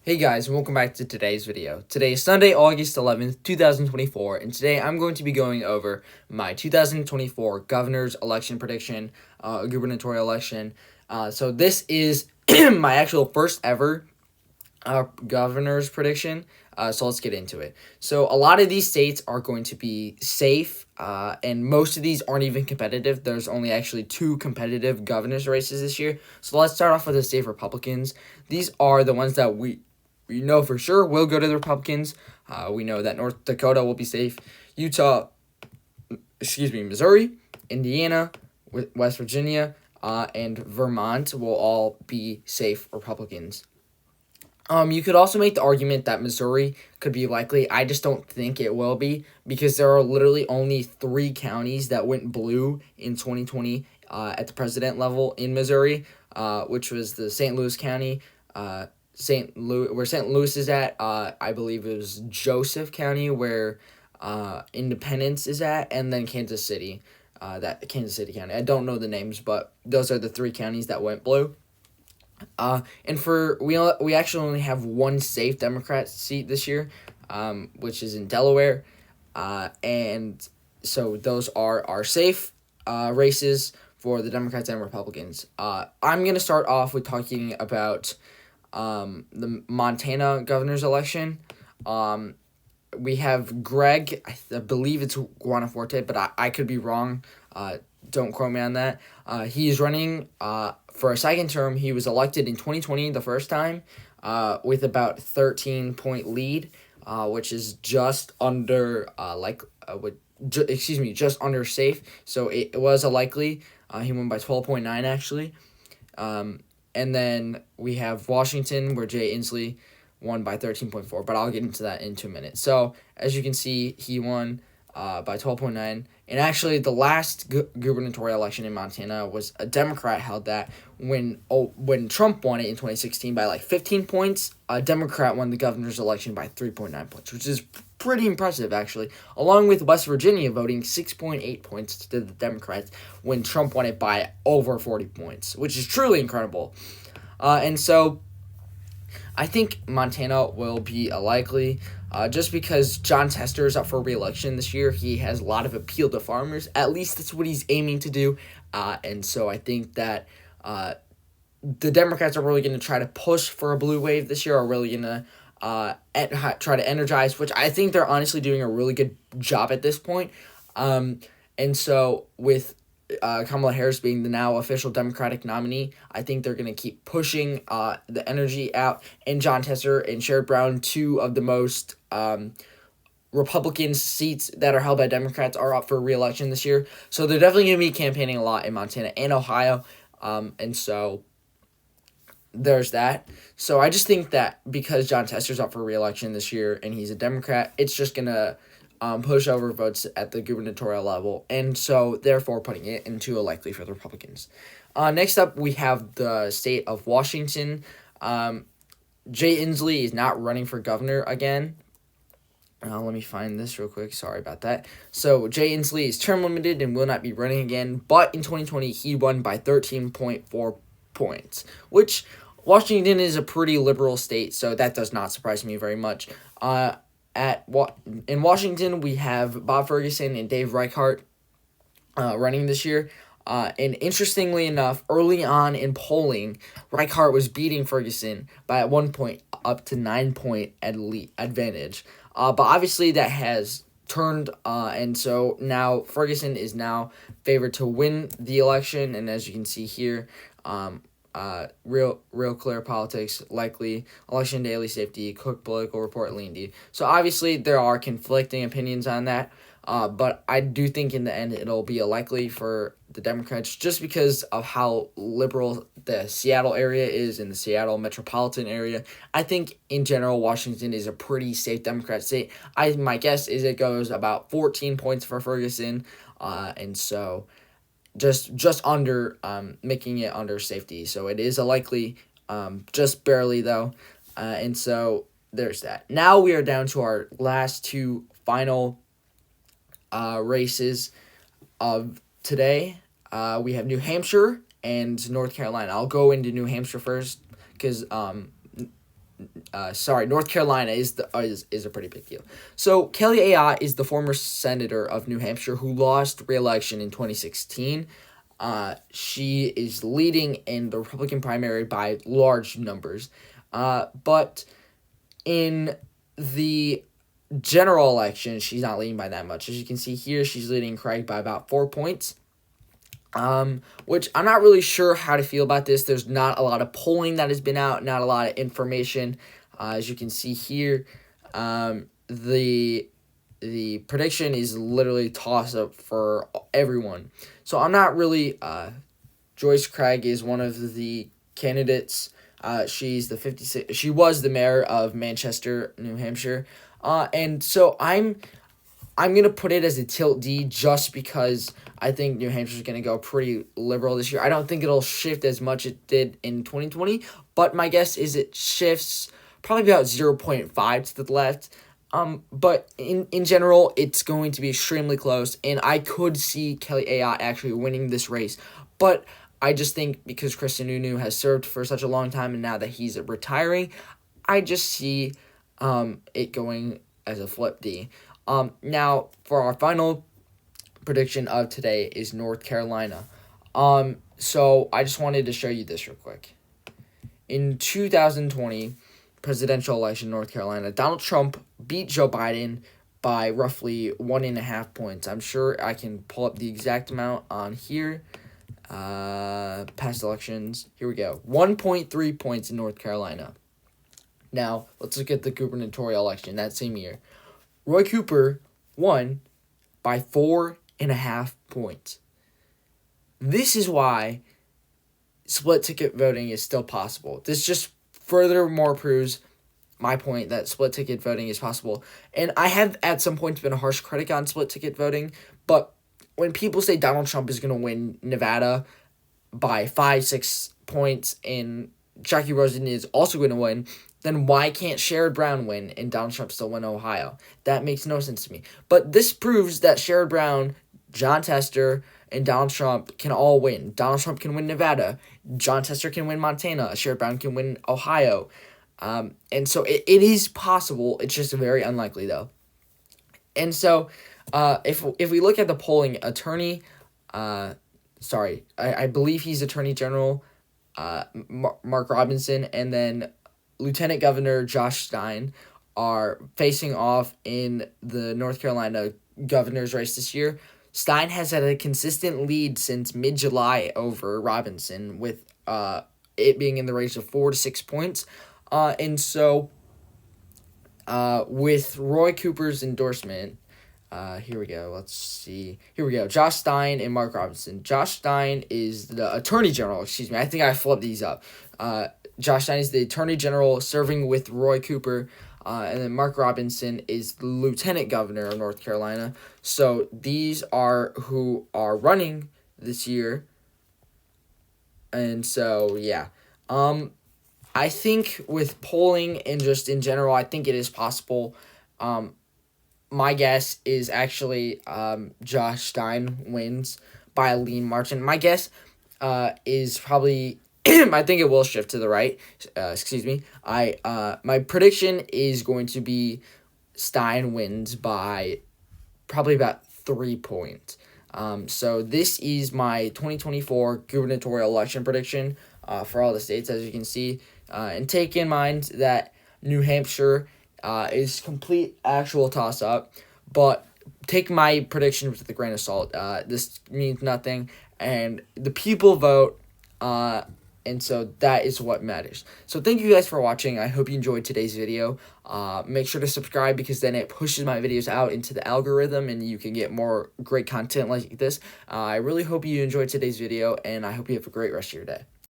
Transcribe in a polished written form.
Hey guys, and welcome back to today's video. Today is Sunday, August 11th, 2024, and today I'm going to be going over my 2024 governor's election prediction, gubernatorial election. So this is my actual first ever governor's prediction. So let's get into it. So a lot of these states are going to be safe, and most of these aren't even competitive. There's only actually two competitive governor's races this year. So let's start off with the state Republicans. These are the ones that we know for sure will go to the Republicans. We know that North Dakota will be safe. Utah, Missouri, Indiana, West Virginia, and Vermont will all be safe Republicans. You could also make the argument that Missouri could be likely. I just don't think it will be because there are literally only 3 counties that went blue in 2020 at the president level in Missouri, which was the St. Louis County, St. Louis, where St. Louis is at. I believe it was Joseph County where Independence is at, and then Kansas City, that Kansas City County. I don't know the names, but those are the 3 counties that went blue. And we actually only have one safe Democrat seat this year, which is in Delaware, and so those are our safe races for the Democrats and Republicans. I'm gonna start off with talking about the Montana governor's election. We have Greg, I believe it's Guanaforte, but I could be wrong. Don't quote me on that. He is running for a second term. He was elected in 2020 the first time with about 13-point lead, which is just under just under safe. So it was a likely. He won by 12.9 actually. And then we have Washington, where Jay Inslee won by 13.4, but I'll get into that in 2 minutes. So, as you can see, he won by 12.9. And actually, the last gubernatorial election in Montana was a Democrat held that. When Trump won it in 2016 by like 15 points, a Democrat won the governor's election by 3.9 points, which is pretty impressive, actually. Along with West Virginia voting 6.8 points to the Democrats when Trump won it by over 40 points, which is truly incredible. And so I think Montana will be a likely, just because Jon Tester is up for re-election this year. He has a lot of appeal to farmers. At least that's what he's aiming to do. And so I think that the Democrats are really going to try to push for a blue wave this year, are really going to try to energize, which I think they're honestly doing a really good job at this point. And so with Kamala Harris being the now official Democratic nominee, I think they're going to keep pushing the energy out. And Jon Tester and Sherrod Brown, two of the most Republican seats that are held by Democrats, are up for re-election this year. So they're definitely going to be campaigning a lot in Montana and Ohio. And so there's that. So I just think that because Jon Tester's up for re-election this year and he's a Democrat, it's just going to push over votes at the gubernatorial level, and so therefore putting it into a likely for the Republicans. Next up, we have the state of Washington. Jay Inslee is not running for governor again. Let me find this real quick. Sorry about that. So Jay Inslee is term limited and will not be running again, but in 2020 he won by 13.4 points, which Washington is a pretty liberal state, so that does not surprise me very much. In Washington, we have Bob Ferguson and Dave Reichert running this year. And interestingly enough, early on in polling, Reichert was beating Ferguson by at one point up to 9-point advantage. But obviously that has turned, and so now Ferguson is now favored to win the election. And as you can see here, Real Clear Politics, Likely, Election Daily Safety, Cook Political Report, Lindy. So obviously there are conflicting opinions on that, but I do think in the end it'll be a likely for the Democrats just because of how liberal the Seattle area is in the Seattle metropolitan area. I think in general Washington is a pretty safe Democrat state. My guess is it goes about 14 points for Ferguson, and so just under making it under safety. So it is a likely, just barely though. And so there's that. Now we are down to our last two final races of today. We have New Hampshire and North Carolina. I'll go into New Hampshire first because North Carolina is a pretty big deal. So Kelly Ayotte is the former senator of New Hampshire who lost re-election in 2016. She is leading in the Republican primary by large numbers. But in the general election, she's not leading by that much. As you can see here, she's leading Craig by about 4 points. Which I'm not really sure how to feel about this. There's not a lot of polling that has been out, not a lot of information. As you can see here, the prediction is literally toss up for everyone. So I'm not really. Joyce Craig is one of the candidates. She's the 56. She was the mayor of Manchester, New Hampshire, and so I'm gonna put it as a tilt D just because I think New Hampshire's gonna go pretty liberal this year. I don't think it'll shift as much as it did in 2020, but my guess is it shifts probably about 0.5 to the left. But in general, it's going to be extremely close, and I could see Kelly Ayotte actually winning this race. But I just think because Chris Sununu has served for such a long time, and now that he's retiring, I just see it going as a flip D. Now, for our final prediction of today is North Carolina. So I just wanted to show you this real quick. In 2020 presidential election in North Carolina, Donald Trump beat Joe Biden by roughly 1.5 points. I'm sure I can pull up the exact amount on here. Past elections. Here we go. 1.3 points in North Carolina. Now, let's look at the gubernatorial election that same year. Roy Cooper won by 4.5 points. This is why split ticket voting is still possible. This just furthermore proves my point that split ticket voting is possible. And I have at some points been a harsh critic on split ticket voting, but when people say Donald Trump is going to win Nevada by 5-6 points and Jackie Rosen is also going to win, then why can't Sherrod Brown win and Donald Trump still win Ohio? That makes no sense to me. But this proves that Sherrod Brown, Jon Tester, and Donald Trump can all win. Donald Trump can win Nevada. Jon Tester can win Montana. Sherrod Brown can win Ohio. And so it is possible. It's just very unlikely, though. And so if we look at the polling, I believe he's Attorney General Mark Robinson, and then Lieutenant Governor Josh Stein are facing off in the North Carolina governor's race this year. Stein has had a consistent lead since mid-July over Robinson, with it being in the range of 4 to 6 points. And so with Roy Cooper's endorsement, here we go. Let's see. Here we go. Josh Stein and Mark Robinson. Josh Stein is the Attorney General. Excuse me. I think I flipped these up. Josh Stein is the Attorney General serving with Roy Cooper. And then Mark Robinson is the Lieutenant Governor of North Carolina. So these are who are running this year. And so, yeah. I think with polling and just in general, I think it is possible. My guess is actually Josh Stein wins by a lean margin. My guess is probably I think it will shift to the right. My prediction is going to be Stein wins by probably about 3 points. So this is my 2024 gubernatorial election prediction for all the states, as you can see. And take in mind that New Hampshire is complete actual toss-up, but take my prediction with a grain of salt. This means nothing, and the people vote, and so that is what matters. So thank you guys for watching. I hope you enjoyed today's video. Make sure to subscribe because then it pushes my videos out into the algorithm and you can get more great content like this. I really hope you enjoyed today's video, and I hope you have a great rest of your day.